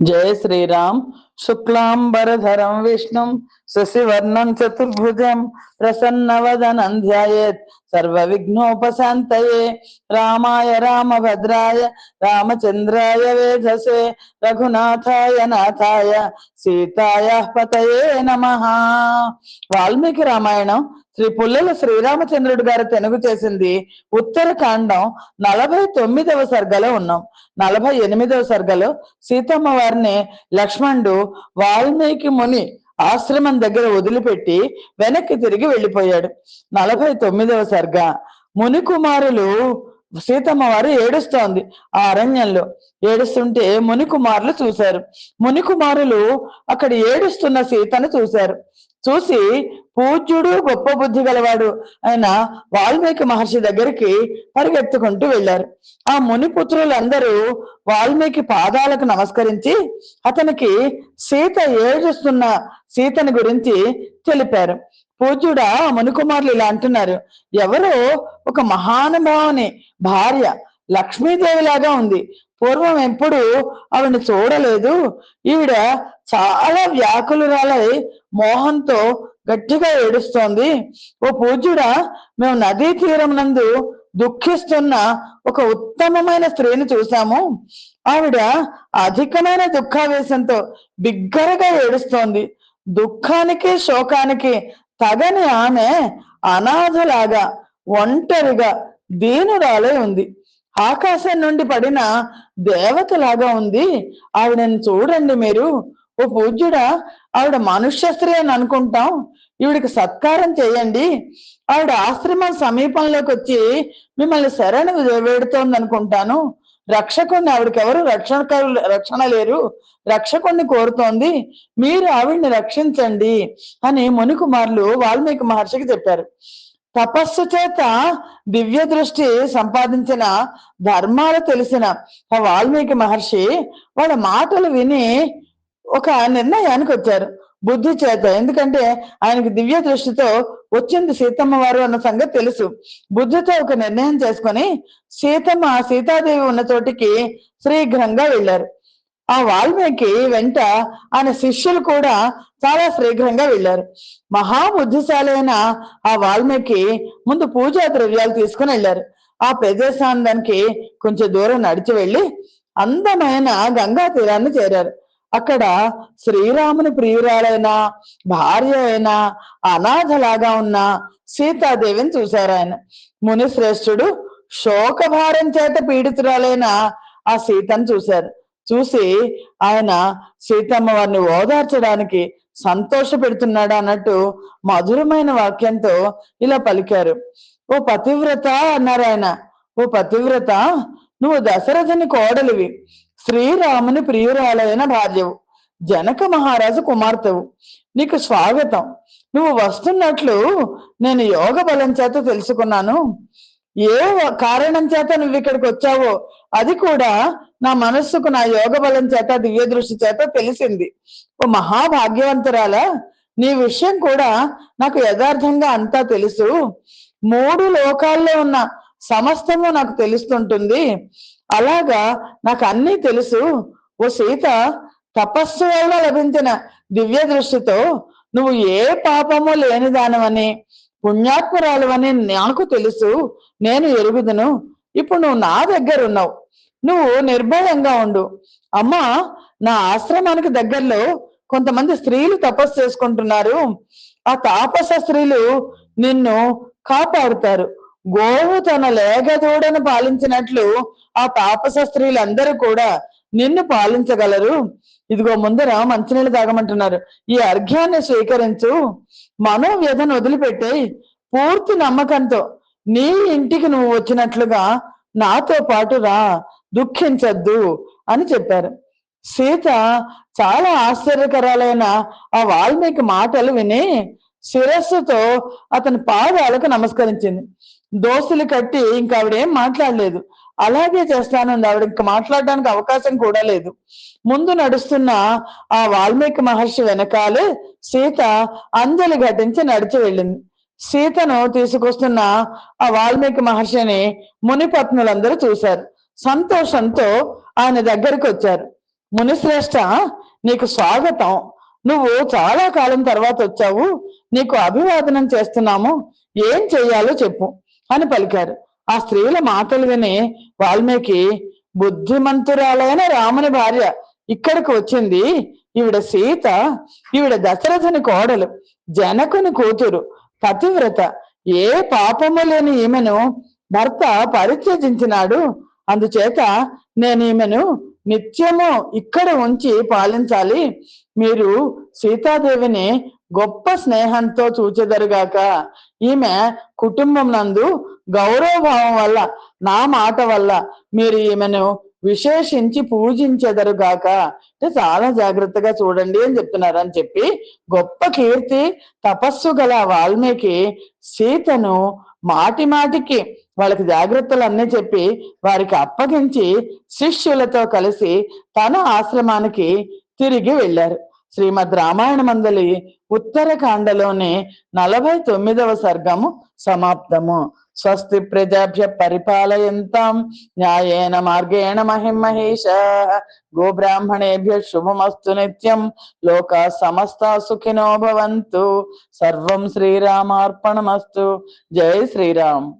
जय श्री राम। शुक्लांबरधरं विष्णुं शशिवर्णं चतुर्भुजं प्रसन्नवदनं ध्यायेत् सर्वविघ्नोपशान्तये। रामाय रामभद्राय रामचन्द्राय वेधसे रघुनाथाय नाथाय सीतायाः पतये नमः। వాల్మీకి రామాయణం శ్రీ పుల్లల శ్రీరామచంద్రుడు గారు తెనుగు చేసింది ఉత్తరకాండం 49వ సర్గలో ఉన్నాం. 48వ సర్గలో సీతమ్మ వారిని లక్ష్మణుడు వాల్మీకి ముని ఆశ్రమం దగ్గర వదిలిపెట్టి వెనక్కి తిరిగి వెళ్ళిపోయాడు. 49వ సర్గ. ముని కుమారులు సీతమ్మ వారు ఏడుస్తోంది. ఆ అరణ్యంలో ఏడుస్తుంటే ముని కుమారులు చూశారు. ముని కుమారులు అక్కడ ఏడుస్తున్న సీతను చూశారు. చూసి పూజ్యుడు గొప్ప బుద్ధి గలవాడు ఆయన వాల్మీకి మహర్షి దగ్గరికి పరిగెత్తుకుంటూ వెళ్ళారు. ఆ మునిపుత్రులందరూ వాల్మీకి పాదాలకు నమస్కరించి అతనికి సీత ఏడుస్తున్న సీతని గురించి తెలిపారు. పూజ్యుడా మునికుమారులు ఇలా అంటున్నారు, ఎవరో ఒక మహానుభావుని భార్య లక్ష్మీదేవి లాగా ఉంది. పూర్వం ఎప్పుడు ఆవిడని చూడలేదు. ఈవిడ చాలా వ్యాకులురాలై మోహంతో గట్టిగా ఏడుస్తోంది. ఓ పూజ్యుడా, మేము నదీ తీరం నందు దుఃఖిస్తున్న ఒక ఉత్తమమైన స్త్రీని చూసాము. ఆవిడ అధికమైన దుఃఖావేశంతో బిగ్గరగా ఏడుస్తోంది. దుఃఖానికి శోకానికి తగని ఆమె అనాథలాగా ఒంటరిగా దీనురాలై ఉంది. ఆకాశం నుండి పడిన దేవతలాగా ఉంది. ఆవిడని చూడండి మీరు. ఓ పూజ్యుడా, ఆవిడ మనుష్య స్త్రీ అని అనుకుంటాం. ఈవిడికి సత్కారం చేయండి. ఆవిడ ఆశ్రమం సమీపంలోకి వచ్చి మిమ్మల్ని శరణు వేడుతోంది అనుకుంటాను. రక్షకుణ్ణి, ఆవిడకి ఎవరు రక్షణ లేరు, రక్షకుణ్ణి కోరుతోంది. మీరు ఆవిడ్ని రక్షించండి అని మునికుమారులు వాల్మీకి మహర్షికి చెప్పారు. తపస్సు చేత దివ్య దృష్టి సంపాదించిన ధర్మాలు తెలిసిన వాల్మీకి మహర్షి వాళ్ళ మాటలు విని ఒక నిర్ణయానికి వచ్చారు బుద్ధి చేత. ఎందుకంటే ఆయనకి దివ్య దృష్టితో వచ్చింది సీతమ్మ వారు అన్న సంగతి తెలుసు. బుద్ధితో ఒక నిర్ణయం చేసుకొని సీతాదేవి ఉన్న చోటికి శీఘ్రంగా వెళ్ళారు. ఆ వాల్మీకి వెంట ఆయన శిష్యులు కూడా చాలా శీఘ్రంగా వెళ్ళారు. మహాబుద్ధిశాలైన ఆ వాల్మీకి ముందు పూజా ద్రవ్యాలు తీసుకుని వెళ్ళారు. ఆ ప్రదేశానికి కొంచెం దూరం నడిచి వెళ్ళి అందమైన గంగా తీరాన్ని చేరారు. అక్కడ శ్రీరాముని ప్రియురాలైన భార్య అయిన అనాథలాగా ఉన్న సీతాదేవిని చూశారు. ఆయన మునిశ్రేష్ఠుడు శోకభారం చేత పీడితురాలైన ఆ సీతను చూశారు. చూసి ఆయన సీతమ్మ వారిని ఓదార్చడానికి సంతోష పెడుతున్నాడు అన్నట్టు మధురమైన వాక్యంతో ఇలా పలికారు. ఓ పతివ్రత అన్నారు ఆయన. ఓ పతివ్రత, నువ్వు దశరథుని కోడలివి, శ్రీరాముని ప్రియురాలైన భార్యవు, జనక మహారాజు కుమార్తెవు. నీకు స్వాగతం. నువ్వు వస్తున్నట్లు నేను యోగ బలం చేత తెలుసుకున్నాను. ఏ కారణం చేత నువ్వు ఇక్కడికి వచ్చావో అది కూడా నా మనస్సుకు నా యోగ బలం చేత దివ్య దృష్టి చేత తెలిసింది. ఓ మహాభాగ్యవంతురాల, నీ విషయం కూడా నాకు యథార్థంగా అంతా తెలుసు. 3 లోకాల్లో ఉన్న సమస్తము నాకు తెలుస్తుంటుంది. అలాగా నాకు అన్నీ తెలుసు. ఓ సీత, తపస్సు వల్ల లభించిన దివ్య దృష్టితో నువ్వు ఏ పాపము లేనిదానవని పుణ్యాత్మురాలువని నాకు తెలుసు, నేను ఎరుగుదును. ఇప్పుడు నువ్వు నా దగ్గర ఉన్నావు. నువ్వు నిర్భయంగా ఉండు. అమ్మా, నా ఆశ్రమానికి దగ్గరలో కొంతమంది స్త్రీలు తపస్సు చేసుకుంటున్నారు. ఆ తాపస స్త్రీలు నిన్ను కాపాడుతారు. గోవు తన లేగదూడను పాలించినట్లు ఆ తాపస స్త్రీలందరూ కూడా నిన్ను పాలించగలరు. ఇదిగో ముందర మంచినీళ్ళు తాగమంటున్నారు. ఈ అర్ఘ్యాన్ని స్వీకరించు. మనోవ్యధను వదిలిపెట్టే పూర్తి నమ్మకంతో నీ ఇంటికి నువ్వు వచ్చినట్లుగా నాతో పాటు రా, దుఃఖించద్దు అని చెప్పారు. సీత చాలా ఆశ్చర్యకరాలైన ఆ వాల్మీకి మాటలు విని శిరస్సుతో అతని పాదాలకు నమస్కరించింది. దోస్తులు కట్టి ఇంకా ఆవిడేం మాట్లాడలేదు. అలాగే చేస్తానంది. ఆవిడ ఇంకా మాట్లాడడానికి అవకాశం కూడా లేదు. ముందు నడుస్తున్న ఆ వాల్మీకి మహర్షి వెనకాలే సీత అంజలి ఘటించి నడిచి వెళ్ళింది. సీతను తీసుకొస్తున్న ఆ వాల్మీకి మహర్షిని మునిపత్నులందరూ చూశారు. సంతోషంతో ఆయన దగ్గరికి వచ్చారు. మునిశ్రేష్ఠ, నీకు స్వాగతం. నువ్వు చాలా కాలం తర్వాత వచ్చావు. నీకు అభివాదనం చేస్తున్నాము. ఏం చెయ్యాలో చెప్పు అని పలికారు. ఆ స్త్రీల మాటలు విని వాల్మీకి, బుద్ధిమంతురాలైన రాముని భార్య ఇక్కడికి వచ్చింది. ఈవిడ సీత. ఈవిడ దశరథుని కోడలు, జనకుని కూతురు, పతివ్రత. ఏ పాపము లేని ఈమెను భర్త పరిత్యజించినాడు. అందుచేత నేను ఈమెను నిత్యము ఇక్కడ ఉంచి పాలించాలి. మీరు సీతాదేవిని గొప్ప స్నేహంతో చూచెదరుగాక. ఈమె కుటుంబం నందు గౌరవభావం వల్ల, నా మాట వల్ల మీరు ఈమెను విశేషించి పూజించెదరుగాక. అంటే చాలా జాగ్రత్తగా చూడండి అని చెప్తున్నారు. అని చెప్పి గొప్ప కీర్తి తపస్సు గల వాల్మీకి సీతను మాటి మాటికి వాళ్ళకి జాగ్రత్తలు అన్నీ చెప్పి వారికి అప్పగించి శిష్యులతో కలిసి తన ఆశ్రమానికి తిరిగి వెళ్ళారు. శ్రీమద్ రామాయణ మందలి ఉత్తరకాండలోని 49వ సర్గము సమాప్తము. స్వస్తి ప్రజాభ్య పరిపాలయంతాం న్యాయేన మార్గేణ మహిమహేషాః. గోబ్రాహ్మణేభ్య శుభమస్తు నిత్యం. లోకా సమస్తా సుఖినో భవంతు. సర్వం శ్రీరామార్పణమస్తు. జై శ్రీరామ్.